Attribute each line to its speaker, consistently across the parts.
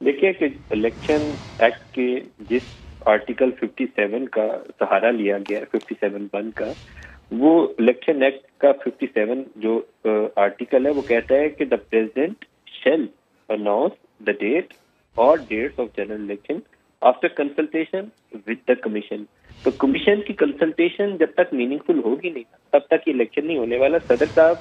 Speaker 1: دیکھیے کہ election act کے جس آرٹیکل 57 کا سہارا لیا گیا 57(1) کا، وہ الیکشن ایکٹ کا 57 جو آرٹیکل ہے وہ کہتا ہے کہ the president shall announce the date اور dates of general election after consultation with the commission. تو کمیشن کی کنسلٹیشن جب تک میننگ فل ہوگی نہیں تب تک یہ الیکشن نہیں ہونے والا. صدر صاحب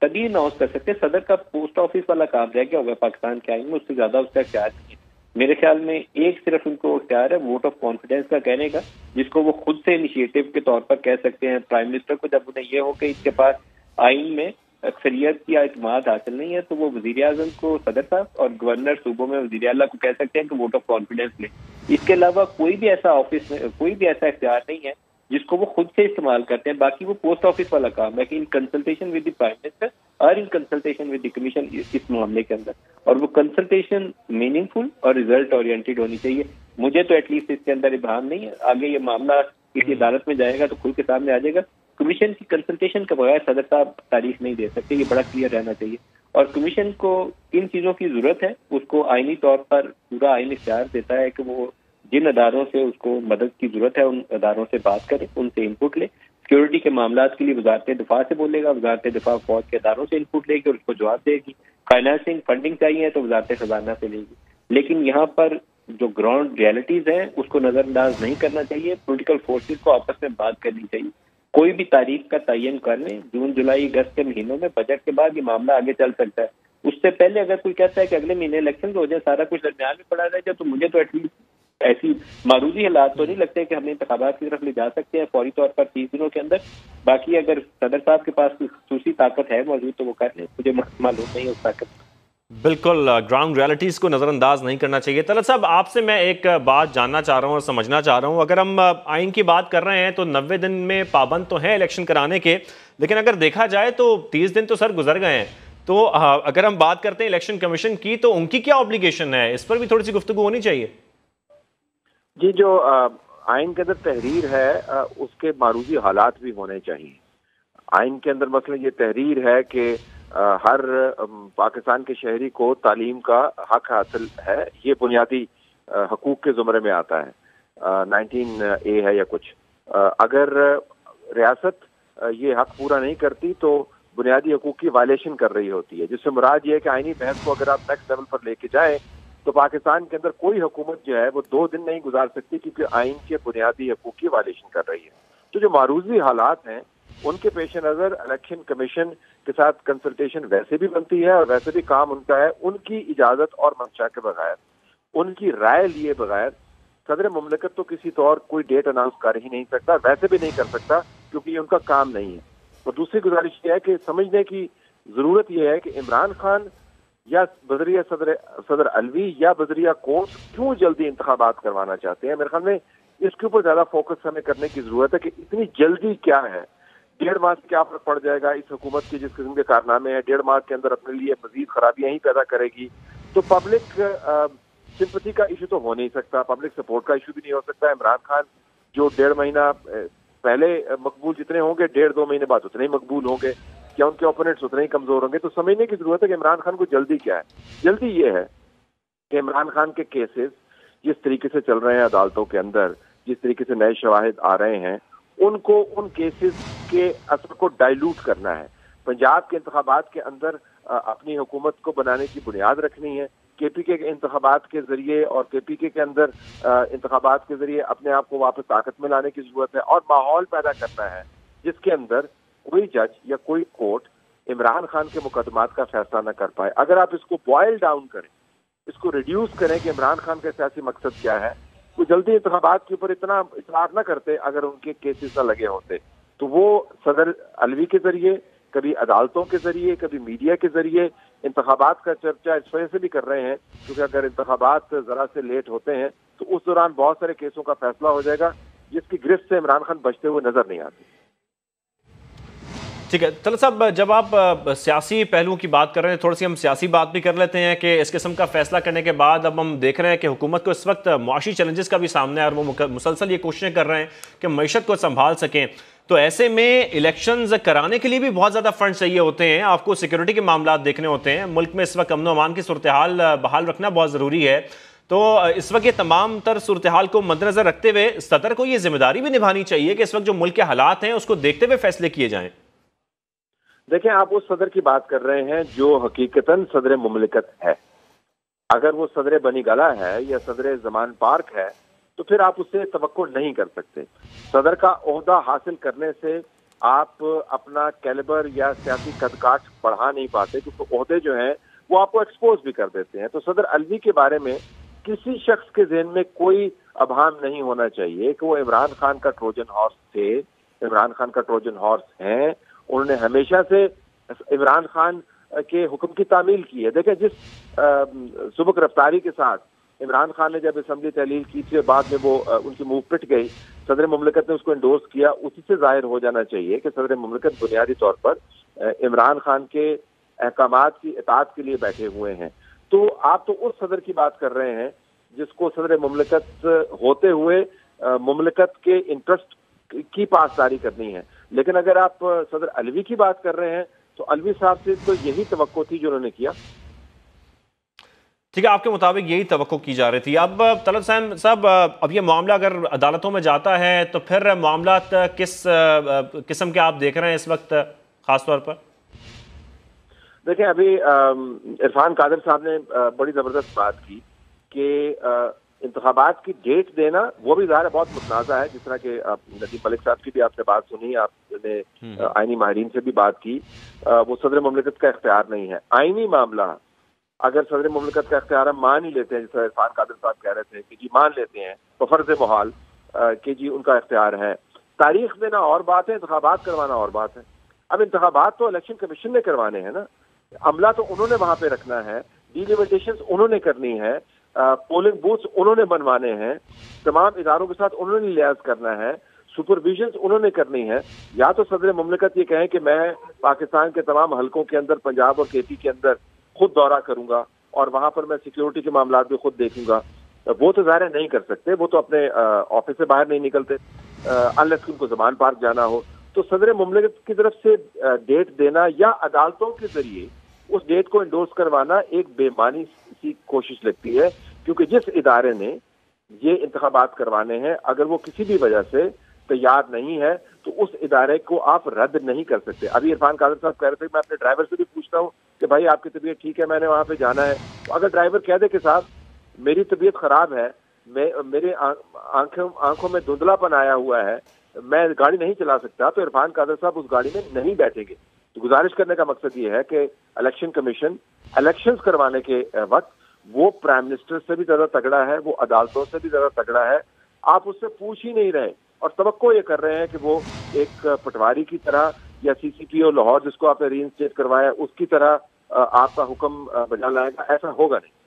Speaker 1: تبھی اناؤنس کر سکتے ہیں. صدر کا پوسٹ آفس والا کام رہ گیا ہوگا پاکستان کے آئین میں، اس سے زیادہ اس کا اختیار نہیں ہے. میرے خیال میں ایک صرف ان کو اختیار ہے ووٹ آف کانفیڈنس کا کہنے کا، جس کو وہ خود سے انیشیٹو کے طور پر کہہ سکتے ہیں. پرائم منسٹر کو جب انہیں یہ ہو کہ اس کے پاس آئین میں اکثریت کی اعتماد حاصل نہیں ہے تو وہ وزیر اعظم کو، صدر صاحب اور گورنر صوبوں میں وزیر اعلیٰ کو کہہ سکتے ہیں کہ ووٹ آف کانفیڈنس لیں. اس کے علاوہ کوئی بھی ایسا آفس میں کوئی بھی ایسا اختیار نہیں ہے جس کو وہ خود سے استعمال کرتے ہیں. باقی وہ پوسٹ آفس والا کام ہے کہ in consultation with the prime minister اور in consultation with the commission اس معاملے کے اندر، اور وہ کنسلٹیشن میننگ فل اور ریزلٹ اورینٹیڈ ہونی چاہیے. مجھے تو ایٹ لیسٹ اس کے اندر ابہام نہیں ہے. آگے یہ معاملہ کسی عدالت میں جائے گا تو کھل کے سامنے آ جائے گا. کمیشن کی کنسلٹیشن کے بغیر صدر صاحب تاریخ نہیں دے سکتے، یہ بڑا کلیئر رہنا چاہیے. اور کمیشن کو کن چیزوں کی ضرورت ہے اس کو آئینی طور پر پورا آئین اختیار دیتا ہے کہ وہ جن اداروں سے اس کو مدد کی ضرورت ہے ان اداروں سے بات کرے، ان سے انپٹ لے. سیکورٹی کے معاملات کے لیے وزارت دفاع سے بولے گا، وزارت دفاع فوج کے اداروں سے انپٹ لے گی اور اس کو جواب دے گی. فائنانسنگ فنڈنگ چاہیے تو وزارت خزانہ سے لے گی. لیکن یہاں پر جو گراؤنڈ ریالٹیز ہیں اس کو نظر انداز نہیں کرنا چاہیے. پولیٹیکل فورسز کو آپس میں بات کرنی چاہیے. کوئی بھی تاریخ کا تعین کر لیں، جون جولائی اگست کے مہینوں میں، بجٹ کے بعد یہ معاملہ آگے چل سکتا ہے. اس سے پہلے اگر کوئی کہتا ہے کہ اگلے مہینے الیکشن ہو جائے، سارا کچھ درمیان میں پڑا رہ جائے، تو مجھے تو ایٹ لیسٹ ایسی معروضی حالات تو نہیں لگتے کہ ہم انتخابات کی طرف لے جا سکتے ہیں فوری طور پر 30 دنوں کے اندر. باقی اگر صدر صاحب کے پاس خصوصی طاقت ہے موجود تو وہ کر لیں، مجھے معلوم نہیں اس طاقت.
Speaker 2: بالکل گراؤنڈ ریالٹیز کو نظر انداز نہیں کرنا چاہیے. طلعت صاحب آپ سے میں ایک بات جاننا چاہ رہا ہوں اور سمجھنا چاہ رہا ہوں. اگر ہم آئین کی بات کر رہے ہیں تو 90 دن میں پابند تو ہیں الیکشن کرانے کے، لیکن اگر دیکھا جائے تو 30 دن تو سر گزر گئے ہیں. تو اگر ہم بات کرتے ہیں الیکشن کمیشن کی تو ان کی کیا آبلیگیشن ہے؟ اس پر بھی تھوڑی سی گفتگو ہونی چاہیے.
Speaker 3: جی، جو آئین کے اندر تحریر ہے اس کے معروضی حالات بھی ہونے چاہیے. آئین کے اندر مثلا یہ تحریر ہے کہ ہر پاکستان کے شہری کو تعلیم کا حق حاصل ہے. یہ بنیادی حقوق کے زمرے میں آتا ہے، 19A ہے یا کچھ. اگر ریاست یہ حق پورا نہیں کرتی تو بنیادی حقوق کی وائلیشن کر رہی ہوتی ہے، جس سے مراد یہ ہے کہ آئینی بحث کو اگر آپ نیکسٹ لیول پر لے کے جائیں تو پاکستان کے اندر کوئی حکومت جو ہے وہ 2 دن نہیں گزار سکتی کیونکہ آئین کے بنیادی حقوق کی وائلیشن کر رہی ہے. تو جو معروضی حالات ہیں ان کے پیش نظر الیکشن کمیشن کے ساتھ کنسلٹیشن ویسے بھی بنتی ہے اور ویسے بھی کام ان کا ہے. ان کی اجازت اور منشا کے بغیر، ان کی رائے لیے بغیر صدر مملکت تو کسی طور کوئی ڈیٹ اناؤنس کر ہی نہیں سکتا، ویسے بھی نہیں کر سکتا کیونکہ یہ ان کا کام نہیں ہے. اور دوسری گزارش یہ ہے کہ سمجھنے کی ضرورت یہ ہے کہ عمران خان یا بذریعہ صدر علوی یا بذریعہ کورٹس کیوں جلدی انتخابات کروانا چاہتے ہیں. میرے خیال میں اس کے اوپر زیادہ فوکس ہمیں کرنے کی ضرورت ہے کہ اتنی جلدی کیا ہے. 1.5 ماہ سے کیا فرق پڑ جائے گا اس حکومت کے جس قسم کے کارنامے ہیں. 1.5 ماہ کے اندر اپنے لیے مزید خرابیاں ہی پیدا کرے گی. تو پبلک سمپتھی کا ایشو تو ہو نہیں سکتا، پبلک سپورٹ کا ایشو بھی نہیں ہو سکتا. عمران خان جو 1.5 مہینہ پہلے مقبول جتنے ہوں گے 1.5-2 مہینے بعد اتنے ہی مقبول ہوں گے، کیا ان کے اوپوننٹس اتنے ہی کمزور ہوں گے. تو سمجھنے کی ضرورت ہے کہ عمران خان کو جلدی کیا ہے. جلدی یہ ہے کہ عمران خان کے کیسز جس طریقے سے چل رہے ہیں عدالتوں کے اندر، جس طریقے سے نئے شواہد آ رہے ہیں، ان کو ان کیسز کے اثر کو ڈائلوٹ کرنا ہے. پنجاب کے انتخابات کے اندر اپنی حکومت کو بنانے کی بنیاد رکھنی ہے. کے پی کے انتخابات کے ذریعے اور کے پی کے اندر انتخابات کے ذریعے اپنے آپ کو واپس طاقت میں لانے کی ضرورت ہے اور ماحول پیدا کرنا ہے جس کے اندر کوئی جج یا کوئی کورٹ عمران خان کے مقدمات کا فیصلہ نہ کر پائے. اگر آپ اس کو بوائل ڈاؤن کریں، اس کو ریڈیوس کریں کہ عمران خان کا سیاسی مقصد کیا ہے، وہ جلدی انتخابات کے اوپر اتنا اطلاق نہ کرتے. اگر ان کے کیسز نہ لگے ہوتے تو وہ صدر علوی کے ذریعے، کبھی عدالتوں کے ذریعے، کبھی میڈیا کے ذریعے انتخابات کا چرچا اس وجہ سے بھی کر رہے ہیں کیونکہ اگر انتخابات ذرا سے لیٹ ہوتے ہیں تو اس دوران بہت سارے کیسوں کا فیصلہ ہو جائے گا جس کی گرفت سے عمران خان بچتے ہوئے نظر نہیں آتے.
Speaker 2: ٹھیک ہے طلعت صاحب، جب آپ سیاسی پہلوؤں کی بات کر رہے ہیں تھوڑی سی ہم سیاسی بات بھی کر لیتے ہیں کہ اس قسم کا فیصلہ کرنے کے بعد اب ہم دیکھ رہے ہیں کہ حکومت کو اس وقت معاشی چیلنجز کا بھی سامنا ہے اور وہ مسلسل یہ کوششیں کر رہے ہیں کہ معیشت کو سنبھال سکیں. تو ایسے میں الیکشنز کرانے کے لیے بھی بہت زیادہ فنڈ چاہیے ہوتے ہیں، آپ کو سیکیورٹی کے معاملات دیکھنے ہوتے ہیں، ملک میں اس وقت امن و امان کی صورتحال بحال رکھنا بہت ضروری ہے۔ تو اس وقت یہ تمام تر صورتحال کو مد نظر رکھتے ہوئے صدر کو یہ ذمہ داری بھی نبھانی چاہیے کہ اس وقت جو ملک کے حالات ہیں اس کو دیکھتے ہوئے فیصلے کیے جائیں۔
Speaker 3: دیکھیں، آپ اس صدر کی بات کر رہے ہیں جو حقیقتاً صدر مملکت ہے۔ اگر وہ صدر بنی گلہ ہے یا صدر زمان پارک ہے تو پھر آپ اس سے توقع نہیں کر سکتے۔ صدر کا عہدہ حاصل کرنے سے آپ اپنا کیلیبر یا سیاسی قدکاٹ بڑھا نہیں پاتے، کیونکہ عہدے جو ہیں وہ آپ کو ایکسپوز بھی کر دیتے ہیں۔ تو صدر علوی کے بارے میں کسی شخص کے ذہن میں کوئی ابہام نہیں ہونا چاہیے کہ وہ عمران خان کا ٹروجن ہارس تھے، عمران خان کا ٹروجن ہارس ہیں۔ انہوں نے ہمیشہ سے عمران خان کے حکم کی تعمیل کی ہے۔ دیکھیں، جس سبک رفتاری کے ساتھ عمران خان نے جب اسمبلی تحلیل کی تھی اور بعد میں وہ ان کی منہ پٹ گئی، صدر مملکت نے اس کو انڈورس کیا، اسی سے ظاہر ہو جانا چاہیے کہ صدر مملکت بنیادی طور پر عمران خان کے احکامات کی اطاعت کے لیے بیٹھے ہوئے ہیں۔ تو آپ تو اس صدر کی بات کر رہے ہیں جس کو صدر مملکت ہوتے ہوئے مملکت کے انٹرسٹ کی پاسداری کرنی ہے۔ لیکن اگر آپ صدر علوی کی بات کر رہے ہیں تو علوی صاحب سے تو یہی توقع تھی جو انہوں نے کیا۔
Speaker 2: ٹھیک ہے، آپ کے مطابق یہی توقع کی جا رہی تھی۔ اب طلعت صاحب، اب یہ معاملہ اگر عدالتوں میں جاتا ہے تو پھر معاملات کس قسم کے آپ دیکھ رہے ہیں اس وقت خاص طور پر؟
Speaker 3: دیکھیں، ابھی عرفان قادر صاحب نے بڑی زبردست بات کی کہ انتخابات کی ڈیٹ دینا وہ بھی ظاہر بہت متنازع ہے، جس طرح کہ ندیم ملک صاحب کی بھی آپ نے بات سنی، آپ نے آئینی ماہرین سے بھی بات کی۔ وہ صدر مملکت کا اختیار نہیں ہے۔ آئینی معاملہ اگر صدر مملکت کا اختیار ہم مان ہی لیتے ہیں، جیسے عرفان قادر صاحب کہہ رہے تھے کہ جی مان لیتے ہیں، تو فرض محال کہ جی ان کا اختیار ہے۔ تاریخ دینا اور بات ہے، انتخابات کروانا اور بات ہے۔ اب انتخابات تو الیکشن کمیشن نے کروانے ہیں نا، عملہ تو انہوں نے وہاں پہ رکھنا ہے، ڈیلیمیٹیشنز انہوں نے کرنی ہے، پولنگ بوتھس انہوں نے بنوانے ہیں، تمام اداروں کے ساتھ انہوں نے لیاز کرنا ہے، سپرویژنز انہوں نے کرنی ہے۔ یا تو صدر مملکت یہ کہیں کہ میں پاکستان کے تمام حلقوں کے اندر، پنجاب اور کے پی کے اندر خود دورہ کروں گا اور وہاں پر میں سیکیورٹی کے معاملات بھی خود دیکھوں گا، وہ تو ظاہر نہیں کر سکتے، وہ تو اپنے آفس سے باہر نہیں نکلتے انلیس ان کو زمان پارک جانا ہو۔ تو صدر مملکت کی طرف سے ڈیٹ دینا یا عدالتوں کے ذریعے اس ڈیٹ کو انڈورس کروانا ایک بے معنی سی کوشش لگتی ہے، کیونکہ جس ادارے نے یہ انتخابات کروانے ہیں اگر وہ کسی بھی وجہ سے تیار نہیں ہے تو اس ادارے کو آپ رد نہیں کر سکتے۔ ابھی عرفان قادر صاحب کہہ رہے تھے، میں اپنے ڈرائیور سے بھی پوچھتا ہوں کہ بھائی آپ کی طبیعت ٹھیک ہے، میں نے وہاں پہ جانا ہے، تو اگر ڈرائیور کہہ دے کہ صاحب میری طبیعت خراب ہے، میرے آنکھوں میں دھندلا پن آیا ہوا ہے، میں گاڑی نہیں چلا سکتا، تو عرفان قادر صاحب اس گاڑی میں نہیں بیٹھیں گے۔ تو گزارش کرنے کا مقصد یہ ہے کہ الیکشن کمیشن الیکشنز کروانے کے وقت وہ پرائم منسٹر سے بھی زیادہ تگڑا ہے، وہ عدالتوں سے بھی زیادہ تگڑا ہے۔ آپ اس سے پوچھ ہی نہیں رہے اور توقع یہ کر رہے ہیں کہ وہ ایک پٹواری کی طرح یا سی سی پی او لاہور جس کو آپ نے ری انسٹیٹ کروایا اس کی طرح آپ کا حکم بجا لائے گا، ایسا ہوگا نہیں۔